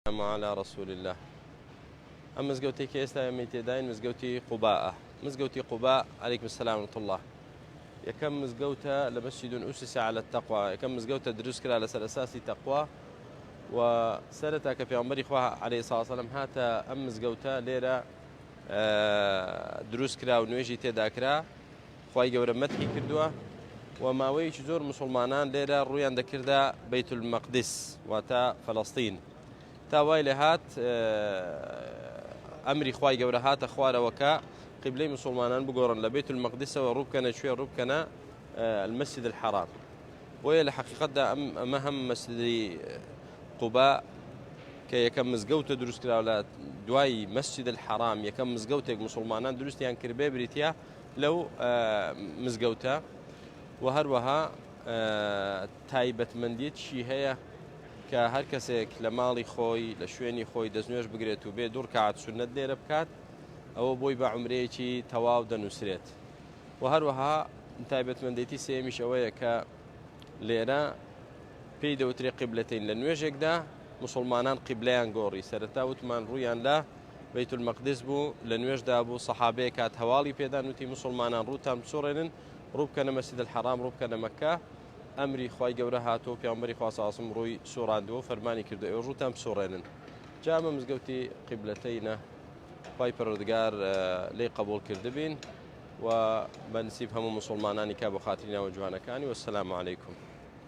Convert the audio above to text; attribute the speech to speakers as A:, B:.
A: على رسول الله. أما مزقوتي كيستا ميتدين مزقوتي قباء، مزقوتي قباء عليكم السلام ورحمة الله. يكم مزقوتها لمسجد أسس على التقوى، يكم مزقوتها دروس كلا على أساس تقوى وسرتك في عمر إخوة عليه الصلاة والسلام هاتا أم مزقوتها ليرة دروس كلا ونويجي تذاكرا خواي جورا متحي كردوه وماوەیەکی زۆر مسلمانان لێرە ڕوویان دەکردا بەیت المەقدس واتە فەڵەستین تا وای لە هات ئەمری خوای گەورە هاتە خوارەوەکە قیبلەی مسلمانان بگۆڕن لە بەیت المەقدسەوە ڕووبکەنە کوێ ڕووبکەنە المەسجد الحرام بۆیە لە حەقیقەتدا ئەمە هەم مەسجدی قوبا کە یەکەم مزگەوتە دروست کراوە لە دوای مەسجد الحرام یەکەم مزگەوتێک مسلمانان دروستیان کردبێ بریتە لەو مزگەوتە و هەروەها تایبەتمەندیەتیشی هەیە کە هەر کەسێک لە ماڵی خۆی لە شوێنی خۆی دەستنوێژ بگرێت و بێ دوو ڕکعات سونەت لێرە بکات ئەوە بۆی بە عومرەیەکی تەواو دەنووسرێت و هەروەها تایبەتمەندێتی سێمیش ئەوەیە کە لێرە پێی دەوترێ قیبلەتین لە نوێژێکدا مسلمانان قیبلەیان گۆڕی سەرەتا وتمان ڕوویان لە بەیت المەقدس بوو لە نوێژدا بوو سەحابەیە کات هەواڵی پێدان وتی مسلمانان ڕووتان بسوڕێنن ڕووبکەنە مەسجد الحرام ڕووبکەنە مەکە ئەمری خوای گەورە هاتۆ پێغەمبەری خوا صلی الله علیه و سلم ڕووی سوڕاندووە فەرمانی کردو ئێوە ڕووتان بسوڕێنن جا ئەمە مزگەوتی قیبلەتەینە خوای پەروەردگار لێی قبوڵ کردبین و بە نسیب هەموو مسلمانانی کا بە خاتری ناوە جوانەکانی وەسەلام عەلەیکوم.